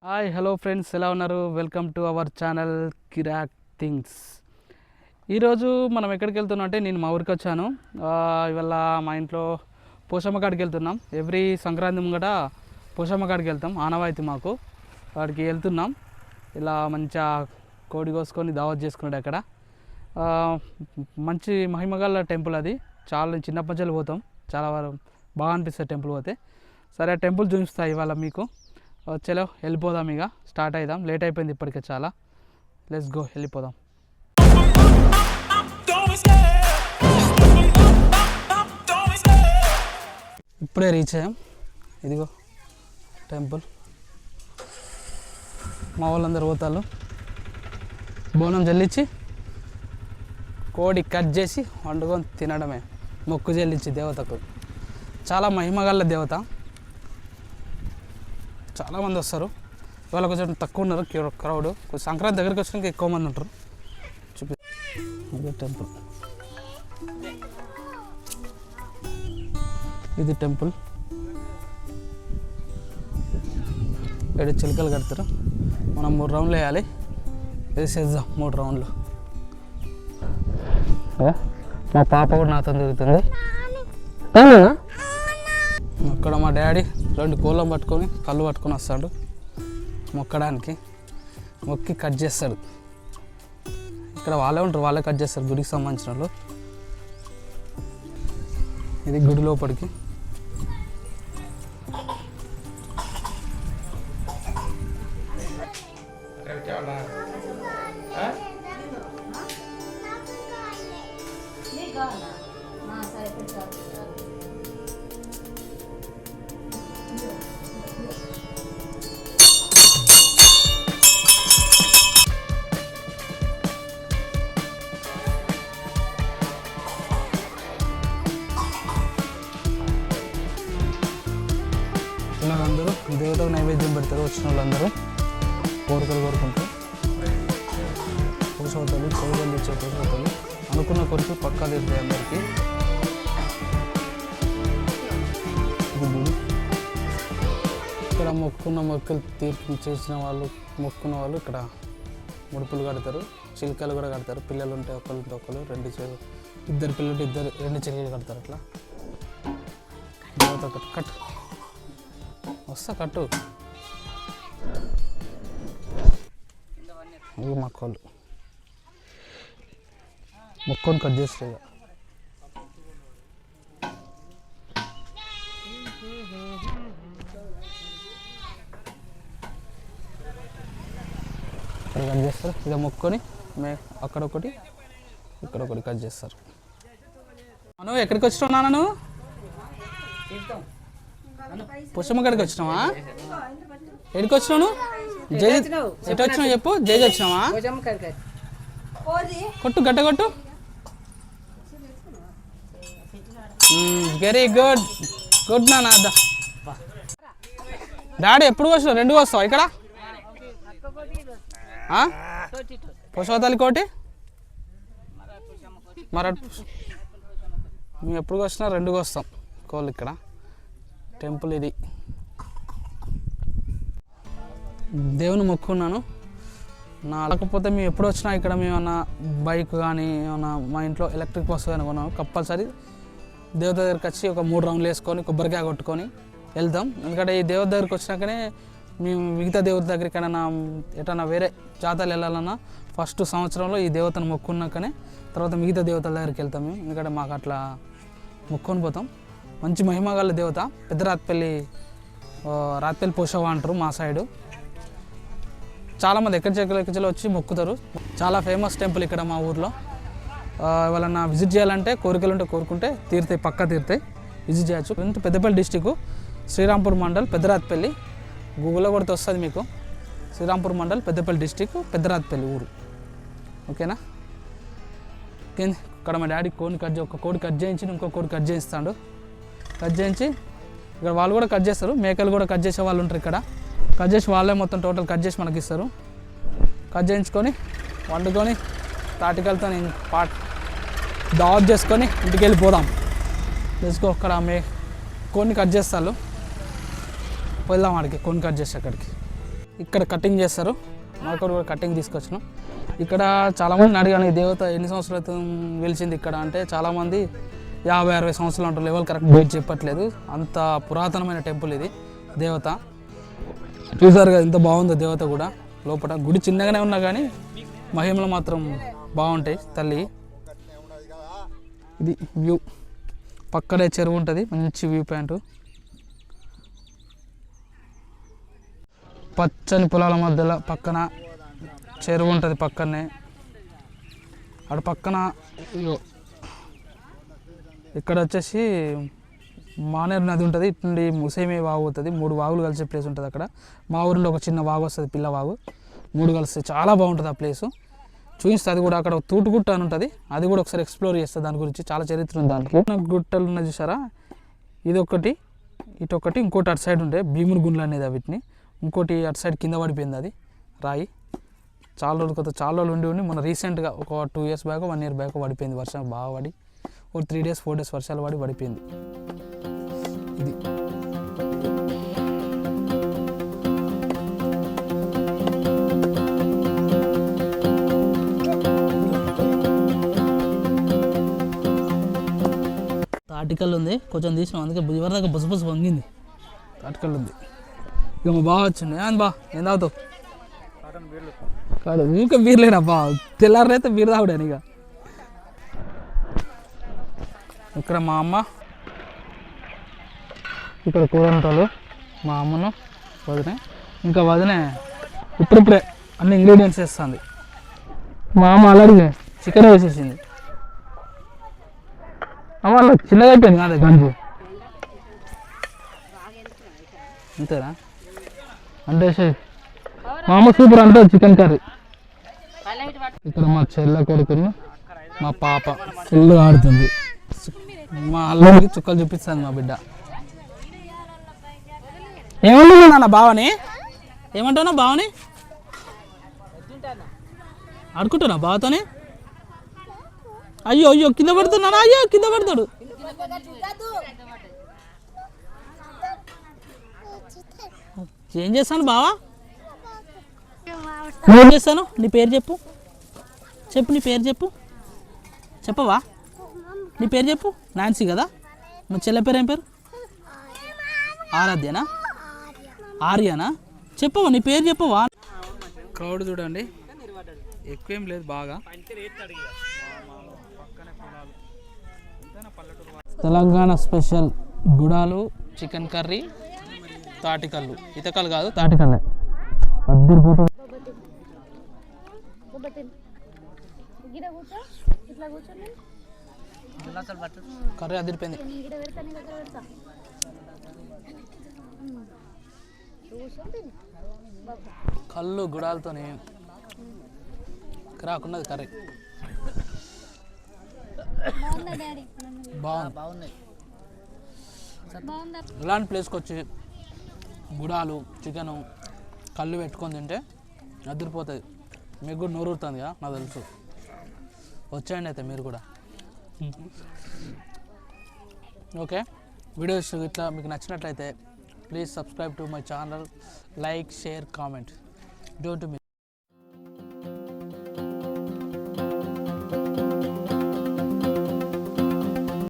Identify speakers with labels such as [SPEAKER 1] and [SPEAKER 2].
[SPEAKER 1] Hi hello friends, ఎలా ఉన్నారు? Welcome to our channel Kirak things. ఈరోజు మనం ఎక్కడికి వెళ్తున్నాం అంటే, నేను మా ఊరికి వచ్చాను. ఇవాళ మా ఇంట్లో పోషమ్మ కాడికి వెళ్తున్నాం. ఎవ్రీ సంక్రాంతి ముంగట పోషమ్మ కాడికి వెళ్తాం, ఆనవాయితీ మాకు. వాడికి వెళ్తున్నాం. ఇలా మంచిగా కోడి కోసుకొని దావత్ చేసుకున్నాడు అక్కడ. మంచి మహిమగల టెంపుల్ అది. చాలా చిన్నప్పటి నుంచి పోతాం, చాలా బాగా అనిపిస్తుంది టెంపుల్ పోతే. సరే, టెంపుల్ చూపిస్తా ఇవాళ మీకు. చలో వెళ్ళిపోదాం, ఇక స్టార్ట్ అవుదాం. లేట్ అయిపోయింది ఇప్పటికే చాలా. లెట్స్ గో, వెళ్ళిపోదాం. ఇప్పుడే రీచ్ అయ్యాం. ఇదిగో టెంపుల్. మా వాళ్ళందరూ పోతారు. బోనం చెల్లించి కోడి కట్ చేసి వండుకొని తినడమే. మొక్కు చెల్లించి దేవతకు. చాలా మహిమగల దేవత. చాలామంది వస్తారు. ఇవాళ కొంచెం తక్కువ ఉన్నారు క్రౌడ్. కొంచెం సంక్రాంతి దగ్గరికి వచ్చినాక ఎక్కువ మంది ఉంటారు. చూపి టెంపుల్. ఇది టెంపుల్. ఇక్కడ చిలుకలు కడతారు. మనం 3 రౌండ్లు వేయాలి. వేసేద్దాం 3 రౌండ్లు. మా పాప కూడా నాతో తిరుగుతుంది. అక్కడ మా డాడీ 2 కోళ్ళం పట్టుకొని కళ్ళు పట్టుకొని వస్తాడు మొక్కడానికి. మొక్కి కట్ చేస్తాడు. ఇక్కడ వాళ్ళే ఉంటారు, వాళ్ళే కట్ చేస్తారు, గుడికి సంబంధించిన వాళ్ళు. ఇది గుడి లోపలికి. అందరూ దేవతకు నైవేద్యం పెడతారు. వచ్చిన వాళ్ళందరూ కోరికలు కోరుకుంటారు. పూసవుతుంది, కోరికలు ఇచ్చే పూసవుతుంది. అనుకున్న కోరికలు పక్కా తీరుతాయి అందరికీ. ఇక్కడ మొక్కున్న మొక్కలు చేసిన వాళ్ళు, మొక్కున్న వాళ్ళు ఇక్కడ ముడుపులు కడతారు. చిలుకలు కూడా కడతారు. పిల్లలు ఉంటే ఒకళ్ళతో ఒకరు, 2 పిల్లలు ఉంటే 2 చిలుకలు కడతారు. అట్లా దేవత కట్ వస్తా కట్టు. ఇవి మా కోళ్ళు మొక్కని కట్ చేస్తారు. ఇక్కడ కట్ చేస్తారు. ఇక మొక్కని అక్కడ ఒకటి ఇక్కడ ఒకటి కట్ చేస్తారు. మనం ఎక్కడికి వచ్చినావు నాన్న? నువ్వు పుష్పమ్మ కాడికి వచ్చినావా? ఎక్కడికి వచ్చినావు? జై ఎటు వచ్చినావు చెప్పు. జై వచ్చినావా? కొట్టు, గట్ట కొట్టు. వెరీ గుడ్, గుడ్ నాన్న. డాడీ ఎప్పుడు వస్తావు? 2 వస్తావా ఇక్కడ? పుష్పతల్లి కోటి మరి మేము ఎప్పుడు వచ్చినా 2 వస్తాం కోళ్ళు. ఇక్కడ టెంపుల్ ఇది. దేవుని మొక్కున్నాను. లేకపోతే మేము ఎప్పుడు వచ్చినా ఇక్కడ మేమన్నా బైక్ కానీ ఏమన్నా మా ఇంట్లో ఎలక్ట్రిక్ వస్తువు కానీ కొన్నాము, కంపల్సరీ దేవత దగ్గరికి వచ్చి ఒక 3 రౌండ్లు వేసుకొని కొబ్బరికాయ కొట్టుకొని వెళ్తాం. ఎందుకంటే ఈ దేవత దగ్గరికి వచ్చినాకనే మేము మిగతా దేవత దగ్గరికి ఎటన్నా వేరే జాతరలు వెళ్ళాలన్నా ఫస్ట్ సంవత్సరంలో ఈ దేవతను మొక్కున్నాకనే తర్వాత మిగతా దేవతల దగ్గరికి వెళ్తాం మేము. ఎందుకంటే మాకు అట్లా మొక్కుని పోతాం. మంచి మహిమగల దేవత. పెద్ద రాత్పల్లి పోషవ అంటారు మా సైడు. చాలామంది ఎక్కడి వచ్చి మొక్కుతారు. చాలా ఫేమస్ టెంపుల్ ఇక్కడ మా ఊర్లో. వాళ్ళని విజిట్ చేయాలంటే కోరికలు ఉంటే కోరుకుంటే తీరుతాయి, పక్కా తీరుతాయి. విజిట్ చేయొచ్చు. పెద్దపల్లి డిస్టిక్, శ్రీరాంపూర్ మండల్, పెద్దరాత్పల్లి. గూగుల్లో కొడితే వస్తుంది మీకు. శ్రీరాంపూర్ మండల్, పెద్దపల్లి డిస్టిక్, పెద్దరాత్పల్లి ఊరు. ఓకేనా? ఇక్కడ మా డాడీ ఒక కోడి కట్ చేయించి ఇంకో కోడి కట్ చేయిస్తాడు. కట్ చేయించి ఇక్కడ వాళ్ళు కూడా కట్ చేస్తారు. మేకలు కూడా కట్ చేసే వాళ్ళు ఉంటారు ఇక్కడ. కట్ చేసి వాళ్ళే మొత్తం టోటల్ కట్ చేసి మనకి ఇస్తారు. కట్ చేయించుకొని వండుకొని తాటికలతో దావత్ చేసుకొని ఇంటికి వెళ్ళిపోదాం. తెలుసుకో అక్కడ కొన్ని కట్ చేస్తారు. వెళ్దాం ఆడికి, కొన్ని కట్ చేసి అక్కడికి. ఇక్కడ కటింగ్ చేస్తారు. మాకు కూడా కటింగ్ తీసుకొచ్చినాం. ఇక్కడ చాలామందిని అడిగాను, ఈ దేవత ఎన్ని సంవత్సరాల క్రితం వెలిచింది ఇక్కడ అంటే చాలామంది 50-60 సంవత్సరాలు అంటారు. లెవెల్ కరెక్ట్ డేట్ చెప్పట్లేదు. అంత పురాతనమైన టెంపుల్ ఇది దేవత. చూసారు కదా ఎంత బాగుందో దేవత కూడా. లోపల గుడి చిన్నగానే ఉన్నా కానీ మహిమలు మాత్రం బాగుంటాయి తల్లి. ఇది వ్యూ, పక్కనే చెరువు ఉంటుంది, మంచి వ్యూ పాయింట్. పచ్చని పొలాల మధ్యలో పక్కన చెరువు ఉంటుంది. పక్కనే అటు పక్కన ఇక్కడ వచ్చేసి మానేరు నది ఉంటుంది. ఇటు నుండి ముసేమి వాగు అవుతుంది. 3 వాగులు కలిసే ప్లేస్ ఉంటుంది అక్కడ. మా ఊరిలో ఒక చిన్న వాగు వస్తుంది, పిల్ల వాగు. 3 కలిస్తే చాలా బాగుంటుంది ఆ ప్లేసు. చూపిస్తే అది కూడా అక్కడ తూటుగుట్ట అని ఉంటుంది. అది కూడా ఒకసారి ఎక్స్ప్లోర్ చేస్తుంది. దాని గురించి చాలా చరిత్ర ఉంది దానికి. గుట్టలు ఉన్నాయి చూసారా, ఇది ఒకటి, ఇటు ఒకటి, ఇంకోటి అటు సైడ్ ఉంటే భీముని గుండ్లు అనేది వీటిని. ఇంకోటి అటు సైడ్ కింద పడిపోయింది అది రాయి. చాలా రోజులు ఉండి మొన్న రీసెంట్గా ఒక 2 ఇయర్స్ బ్యాక్ 1 ఇయర్ బ్యాక్ పడిపోయింది. వర్షం బాగా పడి ఒక 3 days 4 days వర్షాలు పడిపోయింది. ఇది తాటికల్లు ఉంది, కొంచెం తీసినాం అందుకే ఎవరిదాకా బుసబుస వంగింది. తాటికల్లు ఉంది. ఇక మా బాగా వచ్చింది. అని బా ఏం తాగుతావు? కాదు ఊక బీర్లేనా బా, తెల్లారైతే బీర్ తాగుడాను. ఇక ఇక్కడ మా అమ్మ, ఇక్కడ కూరంటాలు మా అమ్మను వదినే. ఇంకా వదినే ఇప్పుడిప్పుడే అన్ని ఇంగ్రీడియంట్స్ వేస్తుంది. మా అమ్మ ఆల్రెడీ చికెన్ వేసేసింది. అమ్మ అలా చిన్నగా అయిపోయింది కాదే గంజు, అంతేనా అంటే మా అమ్మ సూపర్ అంటుంది చికెన్ కర్రీ. ఇక్కడ మా చెల్ల కొడుకుని మా పాప ఫుల్ ఆడుతుంది. మా అల్లుడికి చుక్కలు చూపిస్తుంది మా బిడ్డ. ఏమంటున్నా నాన్న బావని? ఏమంటున్నా బావని? ఆడుకుంటున్నా బావతోనే? అయ్యో అయ్యో కింద పడుతున్నానా? అయ్యో కింద పడతాడు. ఏం చేస్తాను బావా? ఏం చేస్తాను? నీ పేరు చెప్పు, చెప్పు నీ పేరు చెప్పు. చెప్పవా? నీ పేరు చెప్పు. నాన్సీ కదా? మా చెల్లె పేరు ఏం పేరు? ఆరాధ్యనా? ఆర్యనా? చెప్పవా నీ పేరు చెప్పవా? క్రౌడ్ చూడండి, ఎక్కువేం లేదు బాగా. తెలంగాణ స్పెషల్ గుడాలు, చికెన్ కర్రీ, తాటికల్లు. ఇతకలు కాదు తాటికల్లే. అద్దరిపోతుంది. కర్రీ అదిరిపోయింది. కళ్ళు గుడాలతోనే రాకున్నది కర్రీ. బాగుంది. ఇలాంటి ప్లేస్కి వచ్చి గుడాలు, చికెను, కళ్ళు పెట్టుకొని తింటే అదిరిపోతుంది. మీకు కూడా నోరుతుంది కదా నాకు తెలుసు. వచ్చేయండి అయితే మీరు కూడా. ఓకే, వీడియోస్ ఇట్లా మీకు నచ్చినట్లయితే please subscribe to my channel, like, share, comment. Don't miss.